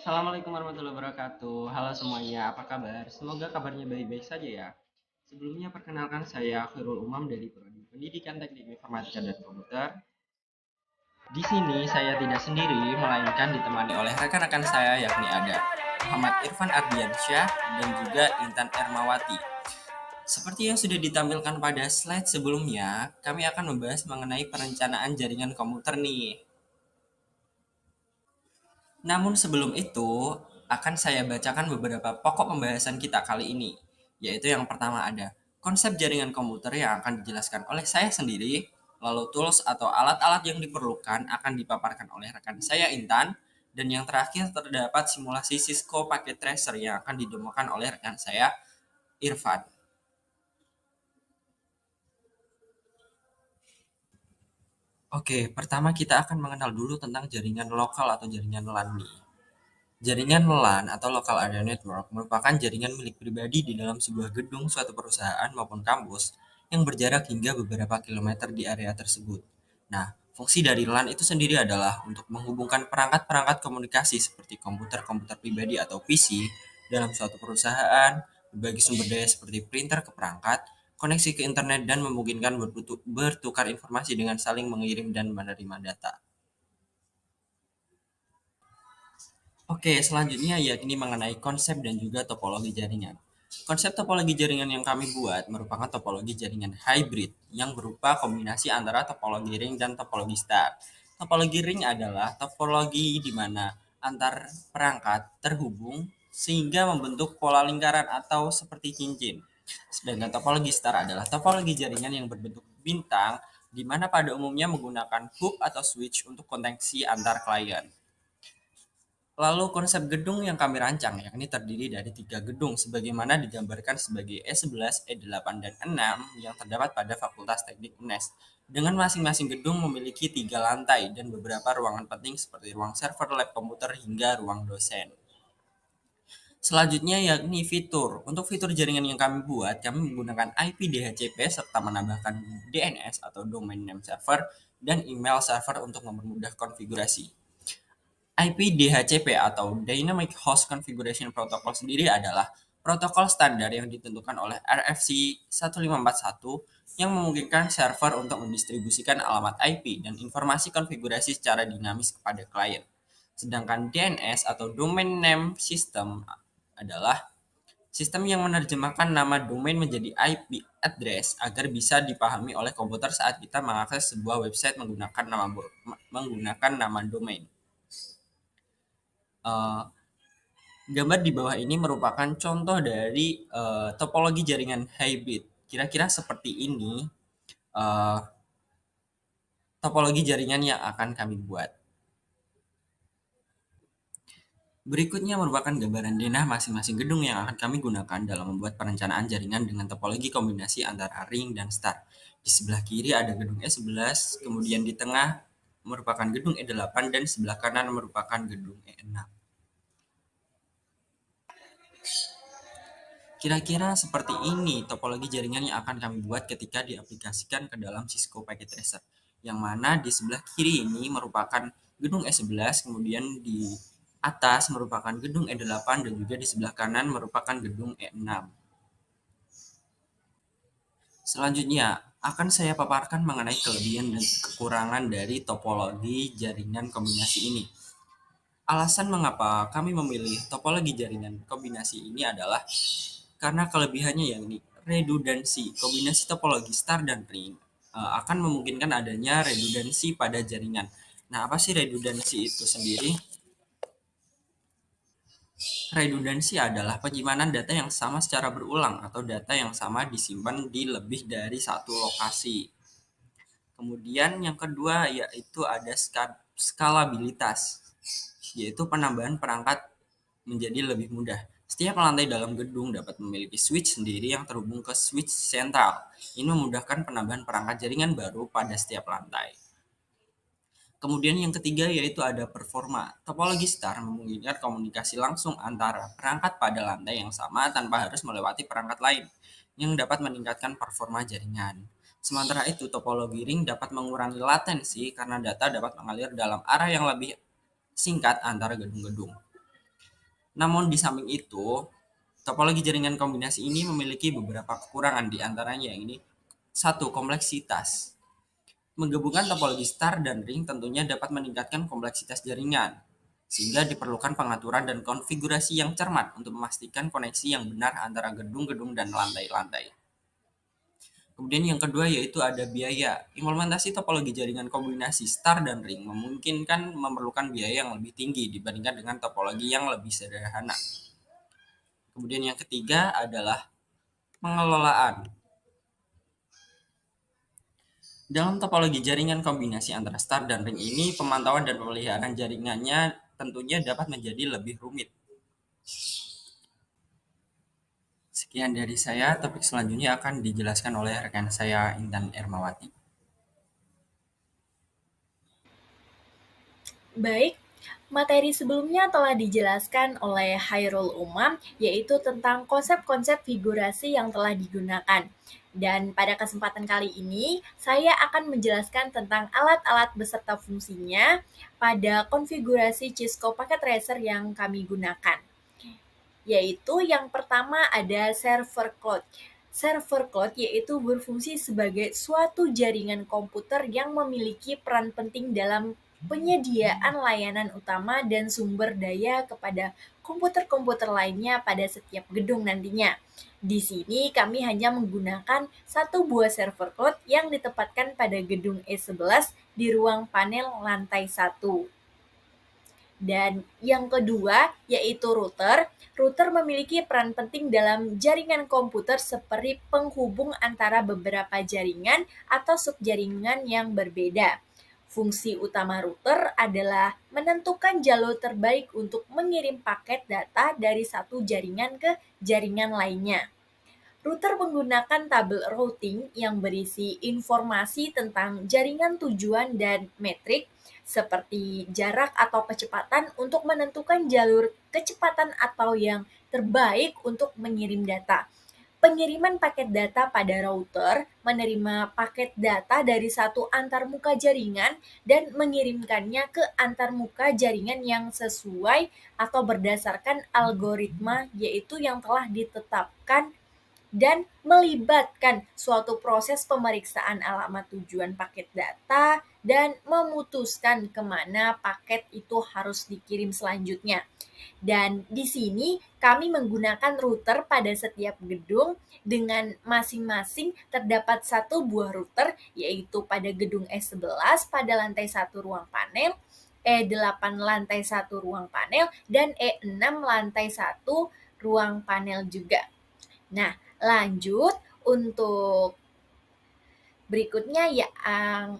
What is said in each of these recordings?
Assalamualaikum warahmatullahi wabarakatuh. Halo semuanya, apa kabar? Semoga kabarnya baik-baik saja ya. Sebelumnya perkenalkan saya Khairul Umam dari Prodi Pendidikan Teknik Informatika dan Komputer. Di sini saya tidak sendiri, melainkan ditemani oleh rekan-rekan saya yakni ada Muhammad Irfan Ardiansyah dan juga Intan Ermawati. Seperti yang sudah ditampilkan pada slide sebelumnya, kami akan membahas mengenai perencanaan jaringan komputer nih. Namun sebelum itu, akan saya bacakan beberapa pokok pembahasan kita kali ini, yaitu yang pertama ada konsep jaringan komputer yang akan dijelaskan oleh saya sendiri, lalu tools atau alat-alat yang diperlukan akan dipaparkan oleh rekan saya Intan, dan yang terakhir terdapat simulasi Cisco Packet Tracer yang akan didemokan oleh rekan saya Irfan. Oke, pertama kita akan mengenal dulu tentang jaringan lokal atau jaringan LAN nih. Jaringan LAN atau Local Area Network merupakan jaringan milik pribadi di dalam sebuah gedung suatu perusahaan maupun kampus yang berjarak hingga beberapa kilometer di area tersebut. Nah, fungsi dari LAN itu sendiri adalah untuk menghubungkan perangkat-perangkat komunikasi seperti komputer-komputer pribadi atau PC dalam suatu perusahaan, berbagi sumber daya seperti printer ke perangkat, koneksi ke internet, dan memungkinkan bertukar informasi dengan saling mengirim dan menerima data. Oke, selanjutnya yakni mengenai konsep dan juga topologi jaringan. Konsep topologi jaringan yang kami buat merupakan topologi jaringan hybrid yang berupa kombinasi antara topologi ring dan topologi star. Topologi ring adalah topologi di mana antar perangkat terhubung sehingga membentuk pola lingkaran atau seperti cincin. Sedangkan topologi star adalah topologi jaringan yang berbentuk bintang di mana pada umumnya menggunakan hub atau switch untuk koneksi antar klien. Lalu konsep gedung yang kami rancang yakni terdiri dari 3 gedung sebagaimana digambarkan sebagai E11, E8, dan E6 yang terdapat pada Fakultas Teknik UNES. Dengan masing-masing gedung memiliki 3 lantai dan beberapa ruangan penting seperti ruang server, lab komputer, hingga ruang dosen. Selanjutnya yakni fitur. Untuk fitur jaringan yang kami buat, kami menggunakan IP DHCP serta menambahkan DNS atau Domain Name Server dan email server untuk mempermudah konfigurasi. IP DHCP atau Dynamic Host Configuration Protocol sendiri adalah protokol standar yang ditentukan oleh RFC 1541 yang memungkinkan server untuk mendistribusikan alamat IP dan informasi konfigurasi secara dinamis kepada klien. Sedangkan DNS atau Domain Name System adalah sistem yang menerjemahkan nama domain menjadi IP address agar bisa dipahami oleh komputer saat kita mengakses sebuah website menggunakan nama domain. Uh, Gambar di bawah ini merupakan contoh dari topologi jaringan hybrid. Kira-kira seperti ini uh, topologi jaringan yang akan kami buat. Berikutnya merupakan gambaran denah masing-masing gedung yang akan kami gunakan dalam membuat perencanaan jaringan dengan topologi kombinasi antara ring dan star. Di sebelah kiri ada gedung E11, kemudian di tengah merupakan gedung E8, dan sebelah kanan merupakan gedung E6. Kira-kira seperti ini topologi jaringan yang akan kami buat ketika diaplikasikan ke dalam Cisco Packet Tracer. Yang mana di sebelah kiri ini merupakan gedung E11, kemudian di atas merupakan gedung E8, dan juga di sebelah kanan merupakan gedung E6. Selanjutnya, akan saya paparkan mengenai kelebihan dan kekurangan dari topologi jaringan kombinasi ini. Alasan mengapa kami memilih topologi jaringan kombinasi ini adalah karena kelebihannya yakni redundansi. Kombinasi topologi star dan ring akan memungkinkan adanya redundansi pada jaringan. Nah, apa sih redundansi itu sendiri? Redundansi adalah penyimpanan data yang sama secara berulang atau data yang sama disimpan di lebih dari satu lokasi. Kemudian yang kedua yaitu ada skalabilitas, yaitu penambahan perangkat menjadi lebih mudah. Setiap lantai dalam gedung dapat memiliki switch sendiri yang terhubung ke switch sentral. Ini memudahkan penambahan perangkat jaringan baru pada setiap lantai. Kemudian yang ketiga yaitu ada performa. Topologi star memungkinkan komunikasi langsung antara perangkat pada lantai yang sama tanpa harus melewati perangkat lain, yang dapat meningkatkan performa jaringan. Sementara itu, topologi ring dapat mengurangi latensi karena data dapat mengalir dalam arah yang lebih singkat antara gedung-gedung. Namun di samping itu, topologi jaringan kombinasi ini memiliki beberapa kekurangan, di antaranya yang ini. Satu, kompleksitas. Menggabungkan topologi star dan ring tentunya dapat meningkatkan kompleksitas jaringan, sehingga diperlukan pengaturan dan konfigurasi yang cermat untuk memastikan koneksi yang benar antara gedung-gedung dan lantai-lantai. Kemudian yang kedua yaitu ada biaya. Implementasi topologi jaringan kombinasi star dan ring memungkinkan memerlukan biaya yang lebih tinggi dibandingkan dengan topologi yang lebih sederhana. Kemudian yang ketiga adalah pengelolaan. Dalam topologi jaringan kombinasi antara star dan ring ini, pemantauan dan pemeliharaan jaringannya tentunya dapat menjadi lebih rumit. Sekian dari saya, topik selanjutnya akan dijelaskan oleh rekan saya Intan Ermawati. Baik, materi sebelumnya telah dijelaskan oleh Hairul Umam, yaitu tentang konsep-konsep figurasi yang telah digunakan. Dan pada kesempatan kali ini, saya akan menjelaskan tentang alat-alat beserta fungsinya pada konfigurasi Cisco Packet Tracer yang kami gunakan. Yaitu yang pertama ada server cloud. Server cloud yaitu berfungsi sebagai suatu jaringan komputer yang memiliki peran penting dalam penyediaan layanan utama dan sumber daya kepada komputer-komputer lainnya pada setiap gedung nantinya. Di sini kami hanya menggunakan satu buah server cloud yang ditempatkan pada gedung E11 di ruang panel lantai 1. Dan yang kedua yaitu router. Router memiliki peran penting dalam jaringan komputer seperti penghubung antara beberapa jaringan atau subjaringan yang berbeda. Fungsi utama router adalah menentukan jalur terbaik untuk mengirim paket data dari satu jaringan ke jaringan lainnya. Router menggunakan tabel routing yang berisi informasi tentang jaringan tujuan dan metrik seperti jarak atau kecepatan untuk menentukan jalur kecepatan atau yang terbaik untuk mengirim data. Pengiriman paket data pada router menerima paket data dari satu antarmuka jaringan dan mengirimkannya ke antarmuka jaringan yang sesuai atau berdasarkan algoritma yaitu yang telah ditetapkan dan melibatkan suatu proses pemeriksaan alamat tujuan paket data dan memutuskan kemana paket itu harus dikirim selanjutnya. Dan di sini kami menggunakan router pada setiap gedung dengan masing-masing terdapat satu buah router yaitu pada gedung E11 pada lantai 1 ruang panel, E8 lantai 1 ruang panel, dan E6 lantai 1 ruang panel juga. Nah, lanjut untuk berikutnya yang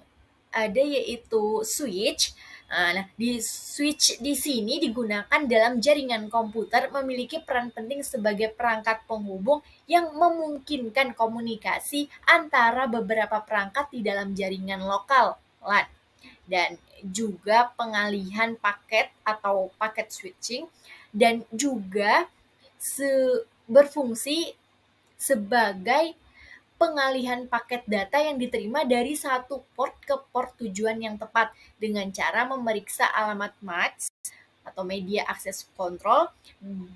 ada yaitu switch. Nah, di switch di sini digunakan dalam jaringan komputer memiliki peran penting sebagai perangkat penghubung yang memungkinkan komunikasi antara beberapa perangkat di dalam jaringan lokal LAN dan juga pengalihan paket atau paket switching dan juga berfungsi sebagai pengalihan paket data yang diterima dari satu port ke port tujuan yang tepat dengan cara memeriksa alamat MAC atau media access control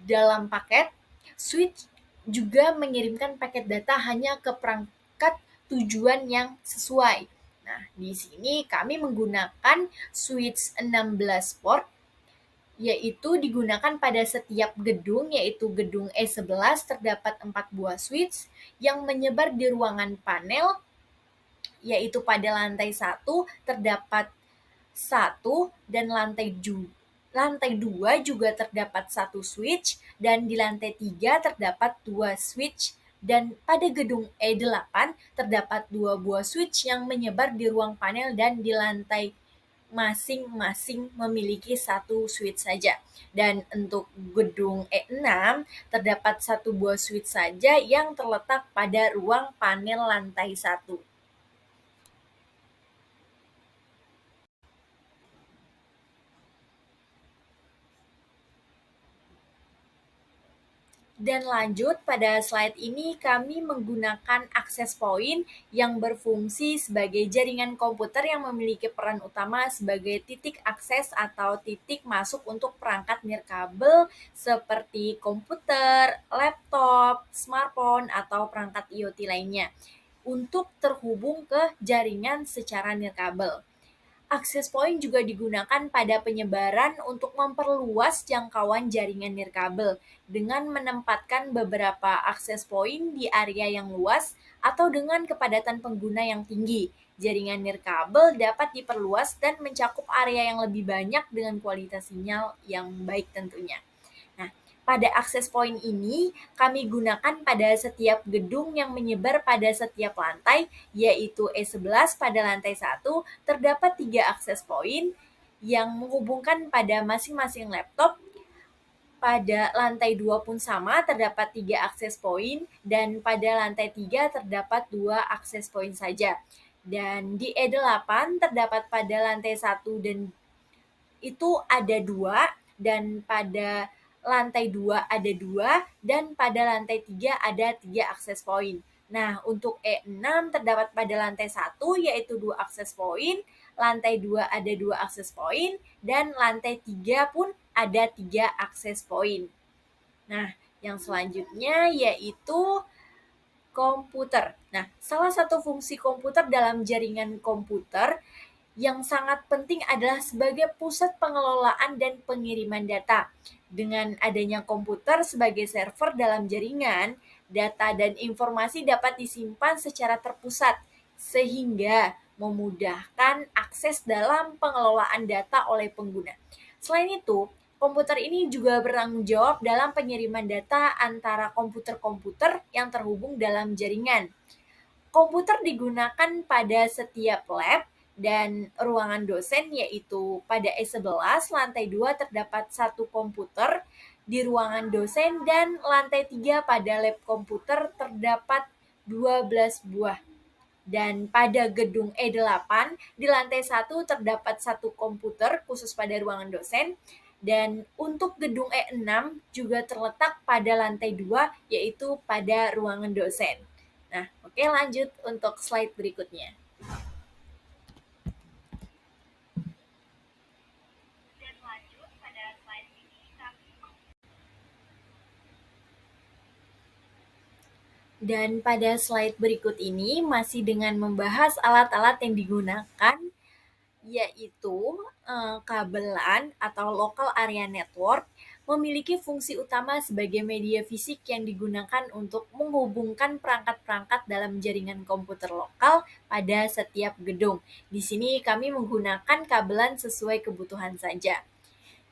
dalam paket. Switch juga mengirimkan paket data hanya ke perangkat tujuan yang sesuai. Nah, di sini kami menggunakan switch 16 port yaitu digunakan pada setiap gedung, yaitu gedung E11 terdapat 4 buah switch yang menyebar di ruangan panel, yaitu pada lantai 1 terdapat satu dan lantai 2 juga terdapat satu switch dan di lantai 3 terdapat 2 switch dan pada gedung E8 terdapat 2 buah switch yang menyebar di ruang panel dan di lantai masing-masing memiliki satu switch saja. Dan untuk gedung E6 terdapat satu buah switch saja yang terletak pada ruang panel lantai 1. Dan lanjut, pada slide ini kami menggunakan access point yang berfungsi sebagai jaringan komputer yang memiliki peran utama sebagai titik akses atau titik masuk untuk perangkat nirkabel seperti komputer, laptop, smartphone, atau perangkat IoT lainnya untuk terhubung ke jaringan secara nirkabel. Access point juga digunakan pada penyebaran untuk memperluas jangkauan jaringan nirkabel dengan menempatkan beberapa access point di area yang luas atau dengan kepadatan pengguna yang tinggi. Jaringan nirkabel dapat diperluas dan mencakup area yang lebih banyak dengan kualitas sinyal yang baik tentunya. Nah, pada access point ini kami gunakan pada setiap gedung yang menyebar pada setiap lantai, yaitu E11 pada lantai 1 terdapat 3 access point yang menghubungkan pada masing-masing laptop. Pada lantai 2 pun sama, terdapat 3 access point, dan pada lantai 3 terdapat 2 access point saja. Dan di E8 terdapat pada lantai 1 dan itu ada 2, dan pada lantai 2 ada 2, dan pada lantai 3 ada 3 akses point. Nah, untuk E6 terdapat pada lantai 1 yaitu 2 akses point, lantai 2 ada 2 akses point, dan lantai 3 pun ada 3 akses point. Nah, yang selanjutnya yaitu komputer. Nah, salah satu fungsi komputer dalam jaringan komputer yang sangat penting adalah sebagai pusat pengelolaan dan pengiriman data. Dengan adanya komputer sebagai server dalam jaringan, data dan informasi dapat disimpan secara terpusat, sehingga memudahkan akses dalam pengelolaan data oleh pengguna. Selain itu, komputer ini juga bertanggung jawab dalam pengiriman data antara komputer-komputer yang terhubung dalam jaringan. Komputer digunakan pada setiap lab dan ruangan dosen, yaitu pada E11 lantai 2 terdapat satu komputer di ruangan dosen, dan lantai 3 pada lab komputer terdapat 12 buah. Dan pada gedung E8 di lantai 1 terdapat satu komputer khusus pada ruangan dosen, dan untuk gedung E6 juga terletak pada lantai 2 yaitu pada ruangan dosen. Nah, oke, lanjut untuk slide berikutnya. Dan pada slide berikut ini masih dengan membahas alat-alat yang digunakan, yaitu kabelan atau local area network memiliki fungsi utama sebagai media fisik yang digunakan untuk menghubungkan perangkat-perangkat dalam jaringan komputer lokal pada setiap gedung. Di sini kami menggunakan kabelan sesuai kebutuhan saja.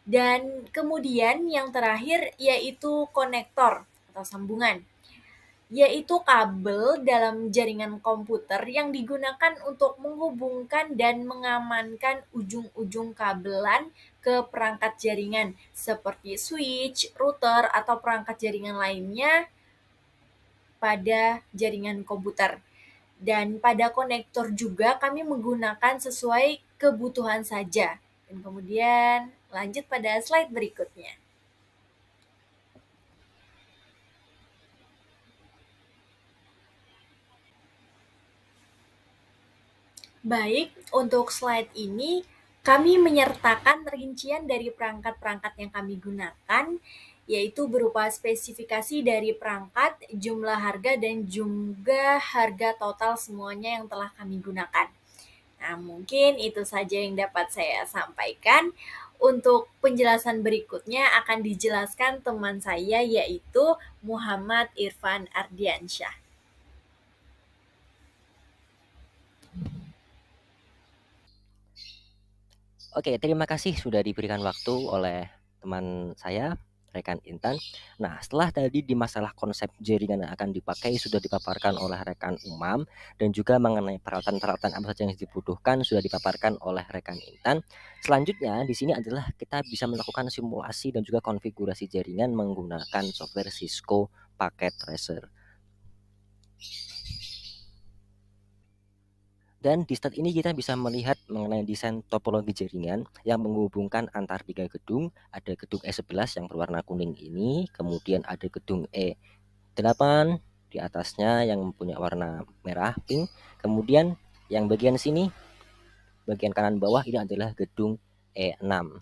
Dan kemudian yang terakhir yaitu konektor atau sambungan, yaitu kabel dalam jaringan komputer yang digunakan untuk menghubungkan dan mengamankan ujung-ujung kabelan ke perangkat jaringan seperti switch, router, atau perangkat jaringan lainnya pada jaringan komputer. Dan pada konektor juga kami menggunakan sesuai kebutuhan saja. Dan kemudian lanjut pada slide berikutnya. Baik, untuk slide ini kami menyertakan rincian dari perangkat-perangkat yang kami gunakan, yaitu berupa spesifikasi dari perangkat, jumlah harga, dan juga harga total semuanya yang telah kami gunakan. Nah, mungkin itu saja yang dapat saya sampaikan. Untuk penjelasan berikutnya akan dijelaskan teman saya, yaitu Muhammad Irfan Ardiansyah. Oke, terima kasih sudah diberikan waktu oleh teman saya, rekan Intan. Nah, setelah tadi di masalah konsep jaringan yang akan dipakai sudah dipaparkan oleh rekan Umam, dan juga mengenai peralatan-peralatan apa saja yang dibutuhkan sudah dipaparkan oleh rekan Intan. Selanjutnya di sini adalah kita bisa melakukan simulasi dan juga konfigurasi jaringan menggunakan software Cisco Packet Tracer. Dan di start ini kita bisa melihat mengenai desain topologi jaringan yang menghubungkan antar 3 gedung. Ada gedung E11 yang berwarna kuning ini, kemudian ada gedung E8 di atasnya yang mempunyai warna merah pink, kemudian yang bagian sini, bagian kanan bawah ini adalah gedung E6.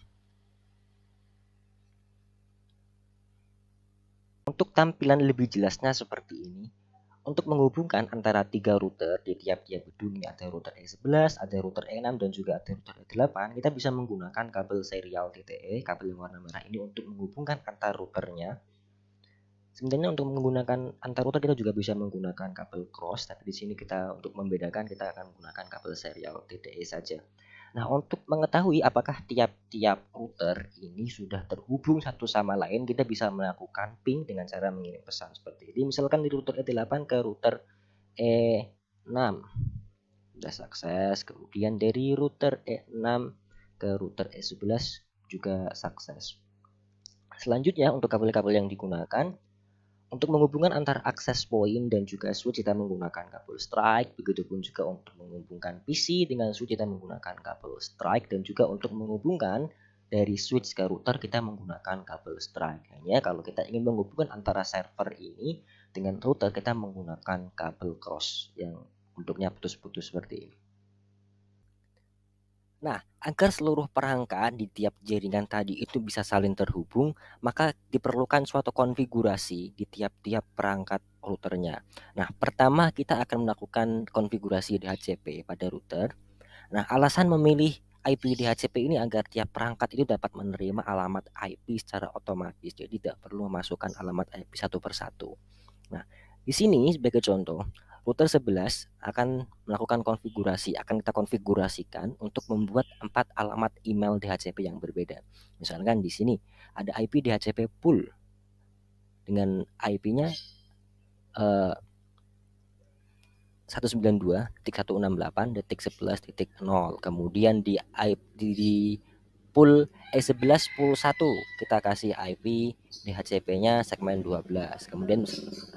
Untuk tampilan lebih jelasnya seperti ini. Untuk menghubungkan antara 3 router di tiap-tiap gedung, ini ada router E11, ada router E6, dan juga ada router E8, kita bisa menggunakan kabel serial TTE, kabel yang warna merah ini untuk menghubungkan antar routernya. Sebenarnya untuk menggunakan antar router kita juga bisa menggunakan kabel cross, tapi di sini kita untuk membedakan kita akan menggunakan kabel serial TTE saja. Nah, untuk mengetahui apakah tiap-tiap router ini sudah terhubung satu sama lain, kita bisa melakukan ping dengan cara mengirim pesan seperti ini. Misalkan di router E8 ke router E6 sudah sukses, kemudian dari router E6 ke router E11 juga sukses. Selanjutnya untuk kabel-kabel yang digunakan untuk menghubungkan antar akses point dan juga switch kita menggunakan kabel strike, begitupun juga untuk menghubungkan PC dengan switch kita menggunakan kabel strike, dan juga untuk menghubungkan dari switch ke router kita menggunakan kabel strike. Hanya kalau kita ingin menghubungkan antara server ini dengan router kita menggunakan kabel cross yang bentuknya putus-putus seperti ini. Nah, agar seluruh perangkat di tiap jaringan tadi itu bisa saling terhubung, maka diperlukan suatu konfigurasi di tiap-tiap perangkat routernya. Nah, pertama kita akan melakukan konfigurasi DHCP pada router. Nah, alasan memilih IP DHCP ini agar tiap perangkat itu dapat menerima alamat IP secara otomatis. Jadi tidak perlu memasukkan alamat IP satu persatu. Nah, di sini sebagai contoh, router 11 akan melakukan konfigurasi, akan kita konfigurasikan untuk membuat 4 alamat email DHCP yang berbeda. Misalkan di sini ada IP DHCP pool dengan IP-nya 192.168.11.0. Kemudian di pool E11 pool 1 kita kasih IP DHCP-nya segmen 12. Kemudian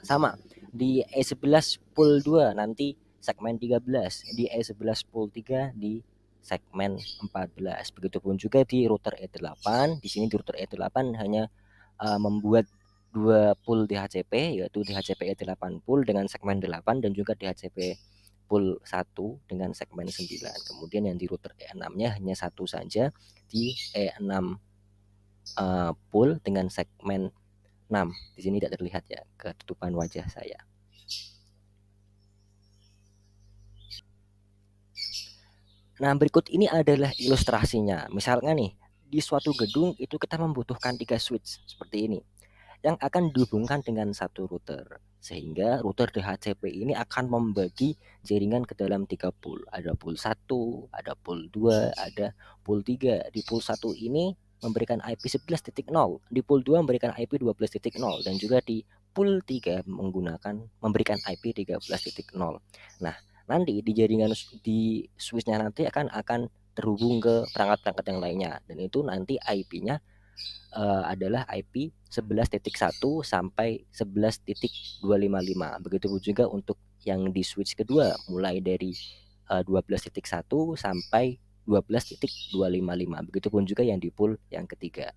sama di E11 pool 2 nanti segmen 13, di E11 pool 3 di segmen 14. Begitupun juga di router E8. Di sini di router E8 hanya membuat 2 pool DHCP, yaitu DHCP E8 pool dengan segmen 8 dan juga DHCP pool 1 dengan segmen 9. Kemudian yang di router E6-nya hanya satu saja di E6 pool dengan segmen 6. Di sini tidak terlihat ya ketutupan wajah saya. Nah, berikut ini adalah ilustrasinya. Misalnya nih, di suatu gedung itu kita membutuhkan 3 switch seperti ini yang akan dihubungkan dengan satu router, sehingga router DHCP ini akan membagi jaringan ke dalam 3 pool. Ada pool 1, ada pool 2, ada pool 3. Di pool 1 ini memberikan IP 11.0, di pool 2 memberikan IP 12.0, dan juga di pool 3 memberikan IP 13.0. Nah, nanti di jaringan di switchnya nanti akan terhubung ke perangkat-perangkat yang lainnya, dan itu nanti IP-nya adalah IP 11.1 sampai 11.255. Begitu juga untuk yang di switch kedua mulai dari 12.1 sampai 12.255. Begitupun juga yang di pool yang ketiga.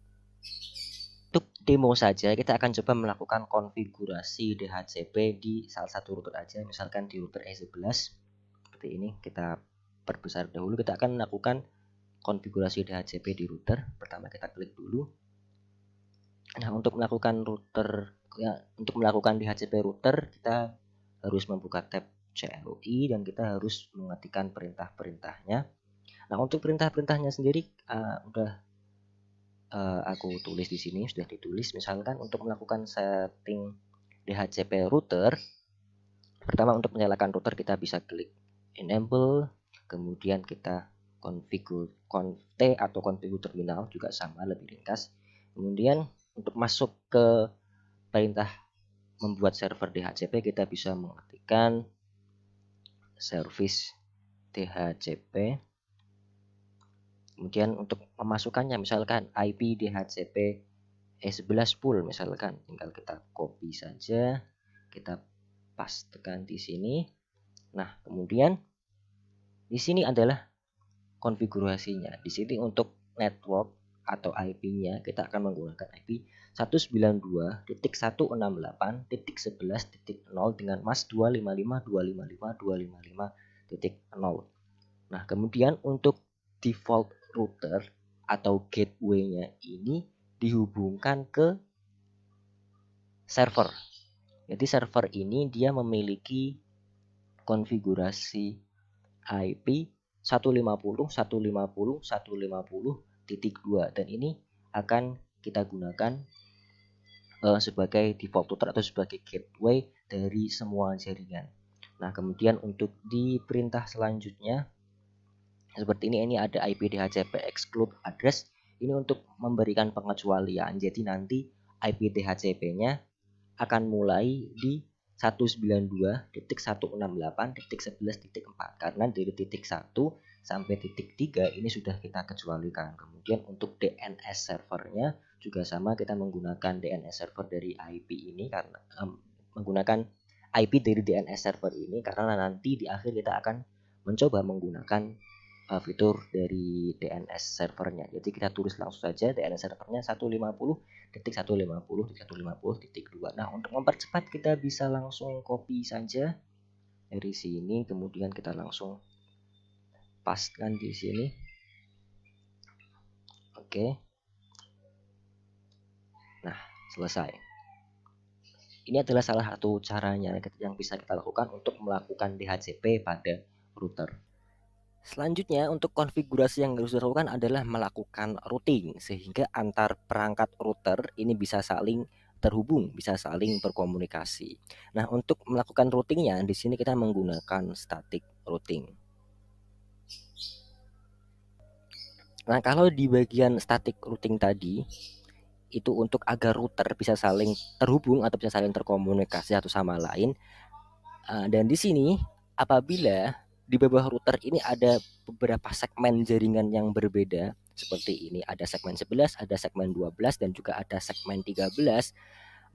Untuk demo saja kita akan coba melakukan konfigurasi DHCP di salah satu router aja, misalkan di router E11 seperti ini. Kita perbesar dahulu, kita akan melakukan konfigurasi DHCP di router. Pertama kita klik dulu. Nah, untuk melakukan DHCP router kita harus membuka tab CLI dan kita harus mengetikkan perintah-perintahnya. Nah, untuk perintah-perintahnya sendiri aku tulis di sini, sudah ditulis. Misalkan untuk melakukan setting DHCP router, pertama untuk menyalakan router kita bisa klik enable, kemudian kita conft atau configure terminal juga sama, lebih ringkas. Kemudian untuk masuk ke perintah membuat server DHCP kita bisa mengetikkan service DHCP. Kemudian untuk memasukkannya misalkan IP DHCP E11 pool misalkan, tinggal kita copy saja, kita pastekan di sini. Nah, kemudian Di sini adalah konfigurasinya. Di sini untuk network atau IP-nya kita akan menggunakan IP 192.168.11.0 dengan mask 255.255.255.0. Nah, kemudian untuk default router atau gateway-nya ini dihubungkan ke server. Jadi server ini dia memiliki konfigurasi IP 150.150.150.2 dan ini akan kita gunakan sebagai default router atau sebagai gateway dari semua jaringan. Nah, kemudian untuk di perintah selanjutnya seperti ini ada IP DHCP exclude address. Ini untuk memberikan pengecualian. Jadi nanti IP DHCP-nya akan mulai di 192.168.11.4 karena dari titik 1 sampai titik 3 ini sudah kita kecualikan. Kemudian untuk DNS servernya juga sama, kita menggunakan DNS server dari IP ini karena menggunakan IP dari DNS server ini karena nanti di akhir kita akan mencoba menggunakan fitur dari DNS servernya. Jadi kita tulis langsung saja DNS servernya 150.150.150.2. Nah, untuk mempercepat kita bisa langsung copy saja dari sini, kemudian kita langsung pastekan di sini. Oke. Nah, selesai. Ini adalah salah satu caranya yang bisa kita lakukan untuk melakukan DHCP pada router. Selanjutnya untuk konfigurasi yang harus dilakukan adalah melakukan routing sehingga antar perangkat router ini bisa saling terhubung, bisa saling berkomunikasi. Nah, untuk melakukan routingnya di sini kita menggunakan static routing. Nah, kalau di bagian static routing tadi itu untuk agar router bisa saling terhubung atau bisa saling terkomunikasi satu sama lain. Dan di sini apabila di bawah router ini ada beberapa segmen jaringan yang berbeda seperti ini, ada segmen 11, ada segmen 12 dan juga ada segmen 13,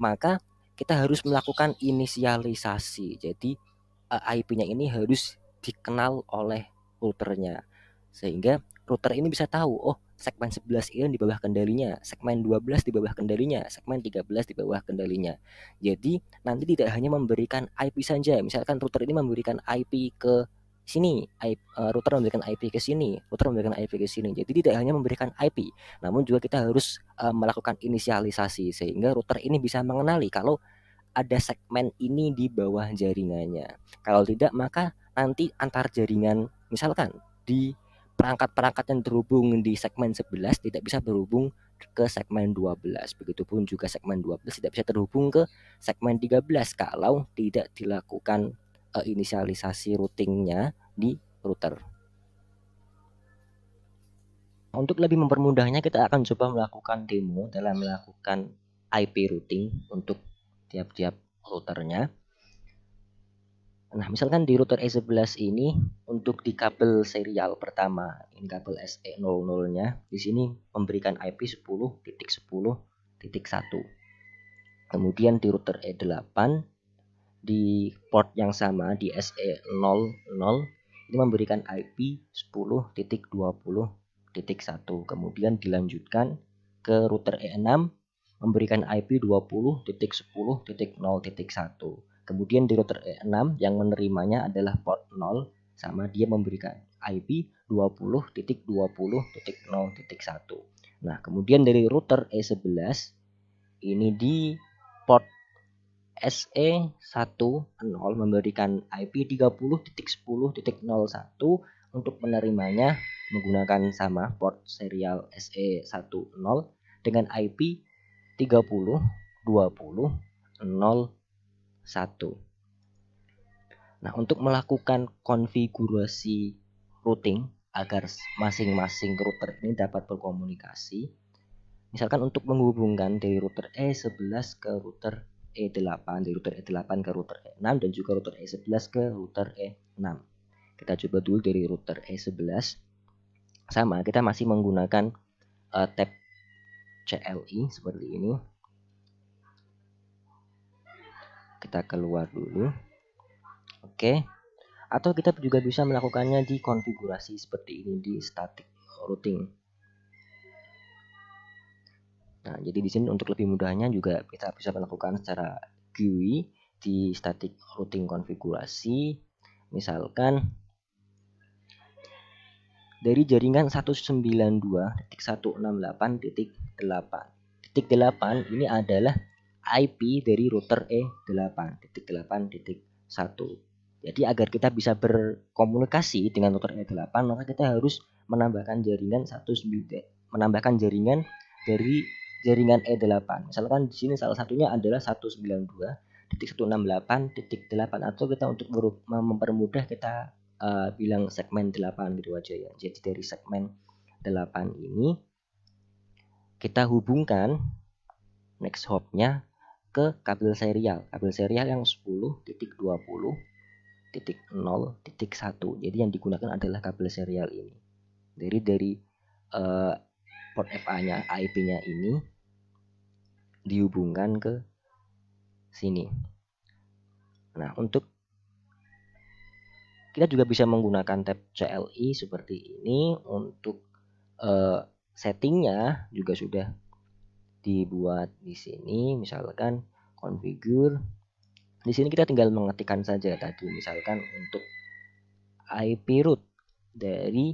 maka kita harus melakukan inisialisasi. Jadi IP-nya ini harus dikenal oleh routernya sehingga router ini bisa tahu, oh segmen 11 ini di bawah kendalinya, segmen 12 di bawah kendalinya, segmen 13 di bawah kendalinya. Jadi nanti tidak hanya memberikan IP saja, misalkan router ini memberikan IP ke sini, router memberikan IP ke sini, router memberikan IP ke sini. Jadi tidak hanya memberikan IP, namun juga kita harus melakukan inisialisasi sehingga router ini bisa mengenali kalau ada segmen ini di bawah jaringannya. Kalau tidak, maka nanti antar jaringan, misalkan di perangkat-perangkat yang terhubung di segmen 11 tidak bisa terhubung ke segmen 12. Begitupun juga segmen 12 tidak bisa terhubung ke segmen 13 kalau tidak dilakukan inisialisasi routingnya di router. Untuk lebih mempermudahnya kita akan coba melakukan demo dalam melakukan IP routing untuk tiap-tiap routernya. Nah, misalkan di router E11 ini untuk di kabel serial pertama, ini kabel SE00-nya, di sini memberikan IP 10.10.1. Kemudian di router E8 di port yang sama di SE00 ini memberikan IP 10.20.1. Kemudian dilanjutkan ke router E6 memberikan IP 20.10.0.1. Kemudian di router E6 yang menerimanya adalah port 0 sama dia memberikan IP 20.20.0.1. Nah, kemudian dari router E11 ini di port SE10 memberikan IP 30.10.01 untuk menerimanya menggunakan sama port serial SE10 dengan IP 30.20.01. Nah, untuk melakukan konfigurasi routing agar masing-masing router ini dapat berkomunikasi, misalkan untuk menghubungkan dari router E11 ke router E8, dari router E8 ke router E6 dan juga router E11 ke router E6. Kita coba dulu dari router E11. Sama, kita masih menggunakan tab CLI seperti ini. Kita keluar dulu. Oke. Atau kita juga bisa melakukannya di konfigurasi seperti ini di static routing. Nah, jadi di sini untuk lebih mudahnya juga kita bisa melakukan secara GUI di static routing konfigurasi. Misalkan dari jaringan 192.168.8. Titik 8 ini adalah IP dari router E8.8.1. Jadi agar kita bisa berkomunikasi dengan router E8, maka kita harus menambahkan jaringan dari jaringan E8. Misalkan di sini salah satunya adalah 192.168.8, atau kita untuk mempermudah kita bilang segmen 8 gitu aja ya. Jadi dari segmen 8 ini kita hubungkan next hop-nya ke kabel serial yang 10.20.0.1. Jadi yang digunakan adalah kabel serial ini. Dari port FA-nya, IP-nya ini dihubungkan ke sini. Nah, untuk kita juga bisa menggunakan tab CLI seperti ini. Untuk settingnya juga sudah dibuat di sini. Misalkan configure. Di sini kita tinggal mengetikkan saja tadi. Misalkan untuk IP root dari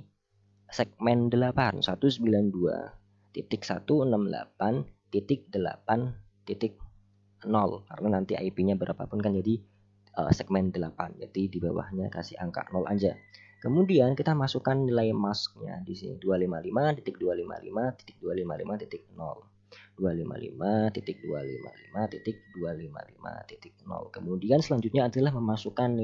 segmen 8 192.168.8.0, karena nanti IP-nya berapapun kan jadi segmen 8. Jadi di bawahnya kasih angka 0 aja. Kemudian kita masukkan nilai masknya di sini 255.255.255.0. 255.255.255.0. Kemudian selanjutnya adalah memasukkan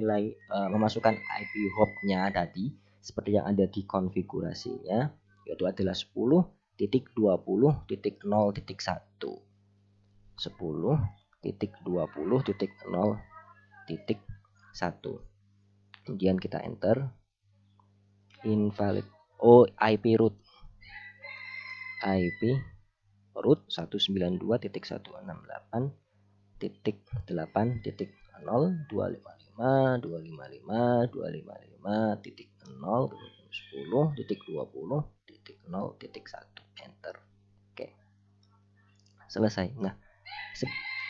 IP hop-nya tadi seperti yang ada di konfigurasinya, yaitu adalah 10.20.0.1. 10.20.0.1. Kemudian kita enter invalid IP root 192.168.0.255.0.10.20.0.1. Enter. Oke. Selesai. Nah,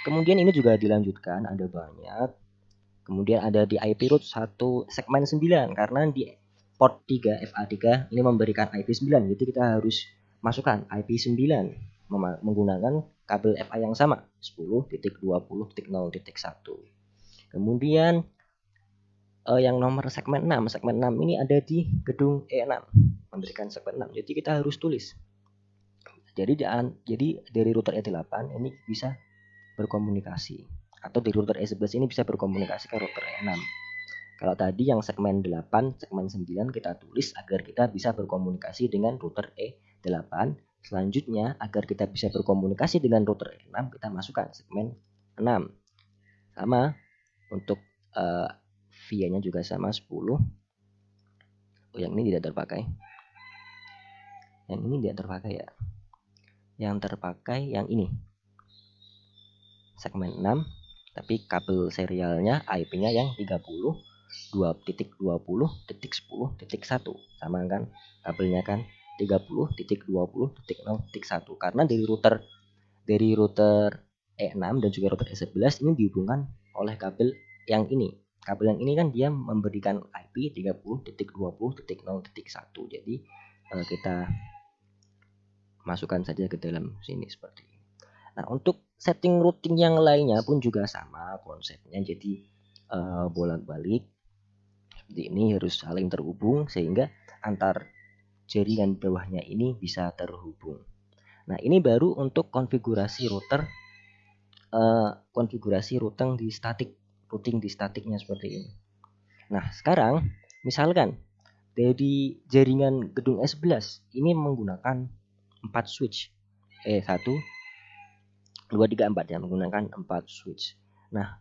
kemudian ini juga dilanjutkan, ada banyak. Kemudian ada di IP root 1 segmen 9, karena di port 3 FA3 ini memberikan IP 9. Jadi kita harus masukkan IP 9 menggunakan kabel FA yang sama 10.20.0.1. Kemudian yang nomor segmen 6 ini ada di gedung E6, memberikan segmen 6. Jadi kita harus tulis. Jadi dari router E8 ini bisa berkomunikasi, atau dari router E11 ini bisa berkomunikasi ke router E6. Kalau tadi yang segmen 8, segmen 9 kita tulis agar kita bisa berkomunikasi dengan router E8. Selanjutnya agar kita bisa berkomunikasi dengan router E6, kita masukkan segmen 6. Sama untuk via-nya juga sama 10. Yang ini tidak terpakai. Yang ini tidak terpakai ya. Yang terpakai yang ini. Segmen 6, tapi kabel serialnya IP-nya yang 30.20.10.1. Sama kan kabelnya kan 30.20.0.1, karena dari router E6 dan juga router E11 ini dihubungkan oleh kabel yang ini. Kabel yang ini kan dia memberikan IP 30.20.0.1. Jadi kita masukkan saja ke dalam sini seperti ini. Nah, untuk setting routing yang lainnya pun juga sama konsepnya. Jadi bolak-balik seperti ini, harus saling terhubung sehingga antar jaringan bawahnya ini bisa terhubung. Nah, ini baru untuk konfigurasi router, konfigurasi routing di statiknya seperti ini. Nah, sekarang misalkan dari jaringan gedung S11 ini menggunakan 4 switch, 1, 2, 3, 4 ya, menggunakan 4 switch. Nah,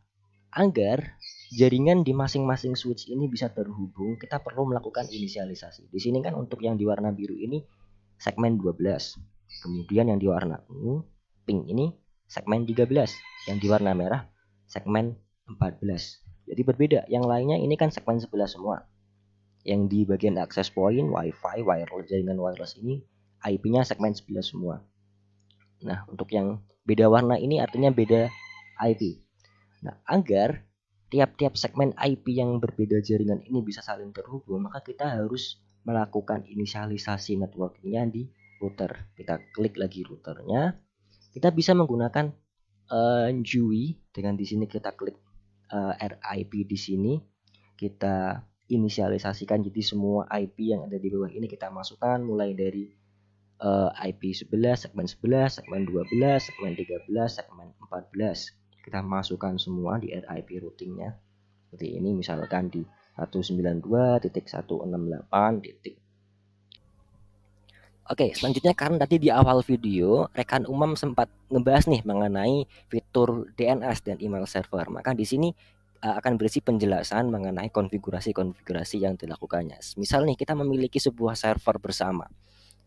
agar jaringan di masing-masing switch ini bisa terhubung, kita perlu melakukan inisialisasi. Di sini kan untuk yang di warna biru ini segmen 12. Kemudian yang di warna pink ini segmen 13. Yang di warna merah segmen 14. Jadi berbeda. Yang lainnya ini kan segmen sebelah semua. Yang di bagian access point, wifi, wireless, jaringan wireless ini IP-nya segmen sebelah semua. Nah, untuk yang beda warna ini artinya beda IP. Nah, agar tiap-tiap segmen IP yang berbeda jaringan ini bisa saling terhubung, maka kita harus melakukan inisialisasi networkingnya di router. Kita klik lagi routernya. Kita bisa menggunakan GUI dengan di sini kita klik RIP di sini, kita inisialisasikan, jadi semua IP yang ada di bawah ini kita masukkan mulai dari IP 11, segmen 11, segmen 12, segmen 13, segmen 14. Kita masukkan semua di RIP routingnya. Seperti ini misalkan di 192.168. Oke, selanjutnya karena tadi di awal video rekan Umam sempat ngebahas nih mengenai fitur DNS dan email server. Maka di sini akan berisi penjelasan mengenai konfigurasi-konfigurasi yang dilakukannya. Misal nih kita memiliki sebuah server bersama.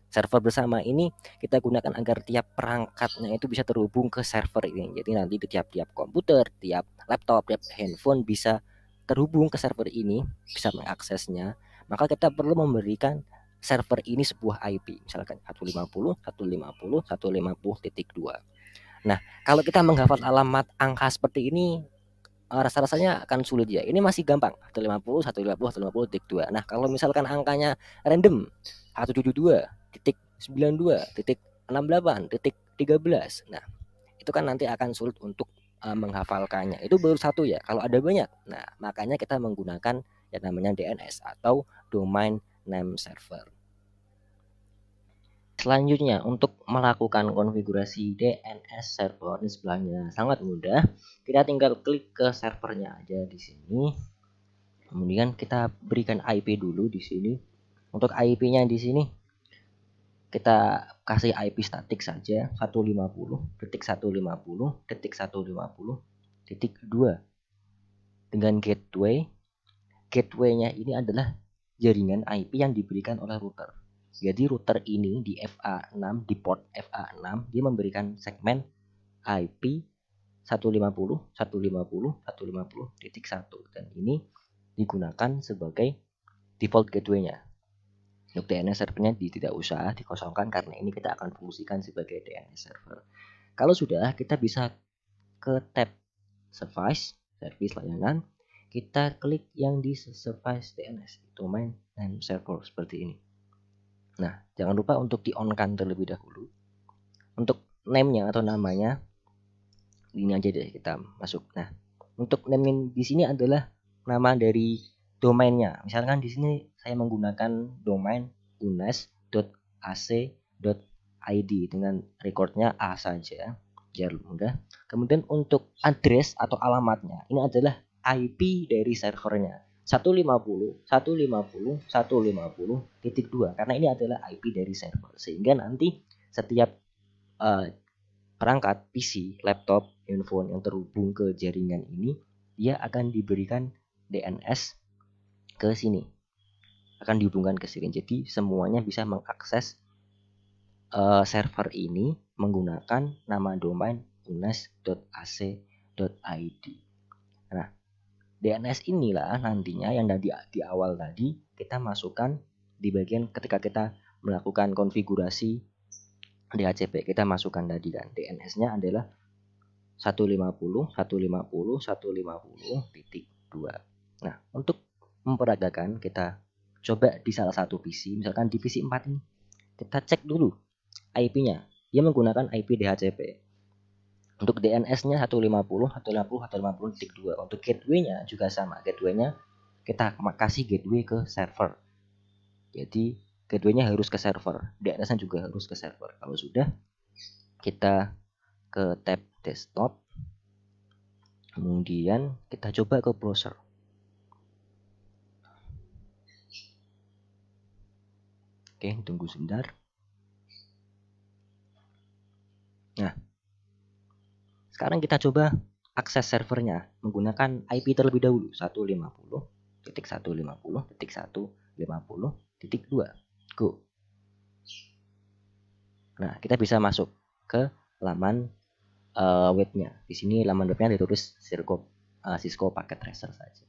Server bersama ini kita gunakan agar tiap perangkatnya itu bisa terhubung ke server ini. Jadi nanti di tiap-tiap komputer, tiap laptop, tiap handphone bisa terhubung ke server ini, bisa mengaksesnya. Maka kita perlu memberikan server ini sebuah IP, misalkan 150.150.150.2. Nah, kalau kita menghafal alamat angka seperti ini rasa-rasanya akan sulit ya. Ini masih gampang, 150.150.150.2. Nah, kalau misalkan angkanya random 172.92.68.13. Nah, itu kan nanti akan sulit untuk menghafalkannya. Itu baru satu ya. Kalau ada banyak, nah makanya kita menggunakan yang namanya DNS atau Domain Name Server. Selanjutnya, untuk melakukan konfigurasi DNS server di sebelahnya sangat mudah. Kita tinggal klik ke servernya aja di sini. Kemudian kita berikan IP dulu di sini. Untuk IP-nya di sini kita kasih IP statik saja 150.150.150.2 dengan gateway. Gateway-nya ini adalah jaringan IP yang diberikan oleh router. Jadi router ini di FA6, di port FA6 dia memberikan segmen IP 150.150.150.1 dan ini digunakan sebagai default gateway-nya. Untuk DNS servernya tidak usah dikosongkan karena ini kita akan fungsikan sebagai DNS server. Kalau sudah, kita bisa ke tab service layanan. Kita klik yang di service DNS, domain name server seperti ini. Nah, jangan lupa untuk di-on-kan terlebih dahulu. Untuk name-nya atau namanya ini aja deh kita masuk. Nah, untuk name di sini adalah nama dari domainnya. Misalkan di sini saya menggunakan domain unes.ac.id dengan recordnya A saja, biar mudah. Kemudian untuk address atau alamatnya, ini adalah IP dari servernya 150.150.150.2 karena ini adalah IP dari server, sehingga nanti setiap perangkat PC, laptop, handphone yang terhubung ke jaringan ini dia akan diberikan DNS ke sini, akan dihubungkan ke sini. Jadi semuanya bisa mengakses server ini menggunakan nama domain unes.ac.id. Nah, DNS inilah nantinya yang di awal tadi kita masukkan di bagian ketika kita melakukan konfigurasi DHCP. Kita masukkan tadi kan DNS-nya adalah 150.150.150.2. Nah, untuk memperagakan kita coba di salah satu PC, misalkan di PC 4 ini. Kita cek dulu IP-nya. Dia menggunakan IP DHCP. Untuk DNS-nya 150.150.150.2. Untuk gateway-nya juga sama. Gateway-nya kita kasih gateway ke server. Jadi gateway-nya harus ke server. DNS-nya juga harus ke server. Kalau sudah, kita ke tab desktop. Kemudian kita coba ke browser. Oke, tunggu sebentar. Nah, sekarang kita coba akses servernya menggunakan IP terlebih dahulu 150.150.150.2. Go. Nah, kita bisa masuk ke laman webnya. Di sini laman webnya ditulis Circup. Cisco Packet Tracer saja.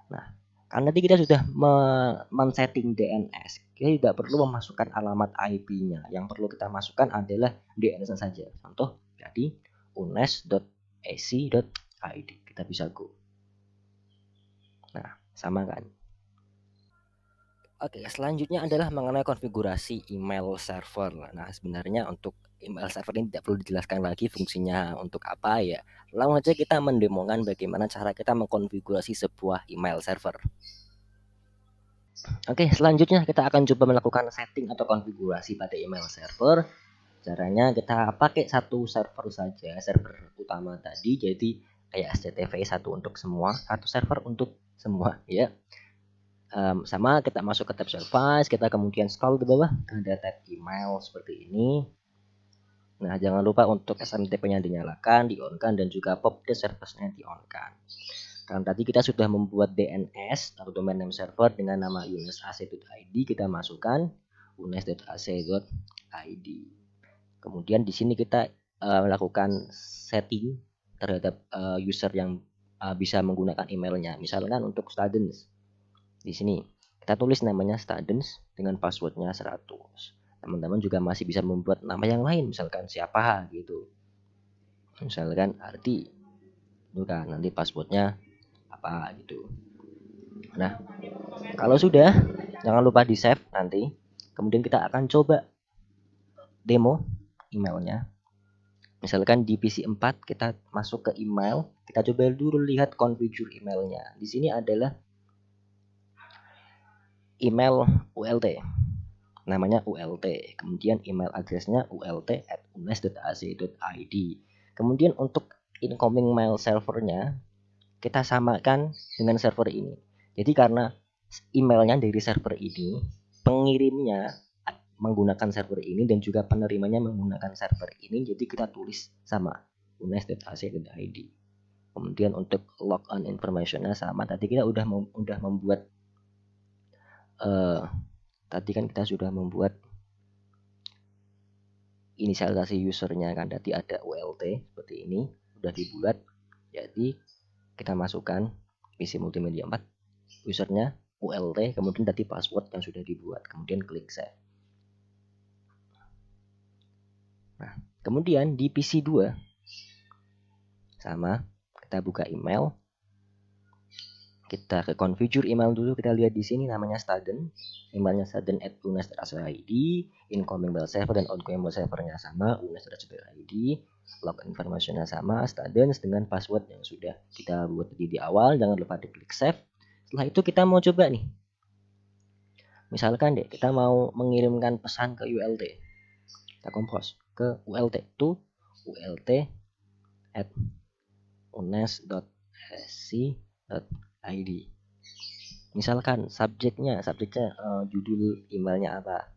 Nah, karena tadi kita sudah men-setting DNS, kita tidak perlu memasukkan alamat IP-nya. Yang perlu kita masukkan adalah DNS saja. Contoh jadi unes.ac.id. Kita bisa go. Nah, sama kan? Oke, selanjutnya adalah mengenai konfigurasi email server. Nah, sebenarnya untuk email server ini tidak perlu dijelaskan lagi fungsinya untuk apa ya. Langsung saja kita mendemokan bagaimana cara kita mengkonfigurasi sebuah email server. Oke, selanjutnya kita akan coba melakukan setting atau konfigurasi pada email server. Caranya kita pakai satu server saja, server utama tadi, jadi kayak SCTV satu untuk semua, satu server untuk semua ya. Sama kita masuk ke tab service, kita kemudian scroll ke bawah, ada tab email seperti ini. Nah, jangan lupa untuk SMTP-nya dinyalakan, di-on-kan, dan juga POP-D service-nya di-on-kan. Karena tadi kita sudah membuat DNS atau domain name server dengan nama unes.ac.id, kita masukkan unes.ac.id. Kemudian di sini kita melakukan setting terhadap user yang bisa menggunakan emailnya. Misalkan untuk students, di sini kita tulis namanya students dengan passwordnya 100. Teman-teman juga masih bisa membuat nama yang lain, misalkan siapa gitu, misalkan Arti, itu kan nanti passwordnya apa gitu. Nah, kalau sudah, jangan lupa di save nanti. Kemudian kita akan coba demo emailnya. Misalkan di PC 4 kita masuk ke email, kita coba dulu lihat configure emailnya. Di sini adalah email ULT, namanya ULT, kemudian email addressnya ult@unes.ac.id. Kemudian untuk incoming mail servernya kita samakan dengan server ini. Jadi karena emailnya dari server ini, pengirimnya menggunakan server ini dan juga penerimanya menggunakan server ini, jadi kita tulis sama unes.ac.id. Kemudian untuk login informationnya sama. Tadi kita udah membuat tadi kan kita sudah membuat inisialisasi usernya kan, tadi ada ULT seperti ini, sudah dibuat. Jadi kita masukkan PC multimedia 4 usernya ULT, kemudian tadi password yang sudah dibuat, kemudian klik save. Nah, kemudian di PC 2 sama, kita buka email, kita ke configure email dulu, kita lihat di sini namanya student, emailnya student@unes.ac.id, incoming mail server dan outgoing mail servernya sama, unes.ac.id, login informationnya sama, students dengan password yang sudah kita buat di awal. Jangan lupa diklik save. Setelah itu kita mau coba nih, misalkan deh kita mau mengirimkan pesan ke ULT, kita compose ke ULT to ult@unes.ac.id. Misalkan subjeknya judul emailnya apa,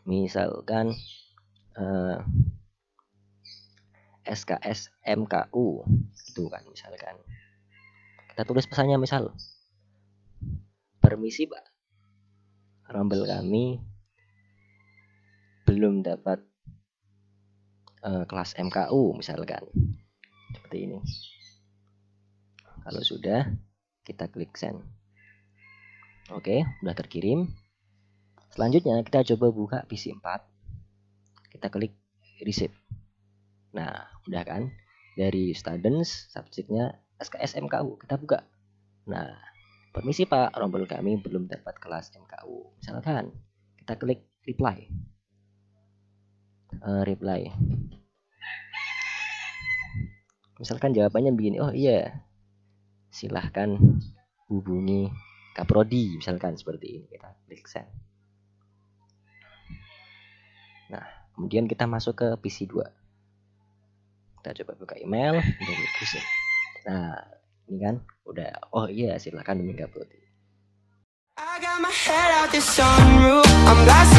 misalkan SKS MKU itu kan, misalkan kita tulis pesannya, misal permisi Pak, rombel kami belum dapat kelas MKU, misalkan seperti ini. Kalau sudah, kita klik send. Oke, udah terkirim. Selanjutnya kita coba buka PC 4, kita klik receive. Nah, udah kan, dari students subjeknya SKS MKU, kita buka. Nah, permisi Pak, rombel kami belum dapat kelas MKU, misalkan kita klik reply. Misalkan jawabannya begini, oh iya, silahkan hubungi Kaprodi, misalkan seperti ini, kita klik send. Nah, kemudian kita masuk ke PC 2, kita coba buka email dari receive. Nah, ini kan udah, oh iya, silahkan hubungi Kaprodi. I got my head out the sunroof, I'm blasting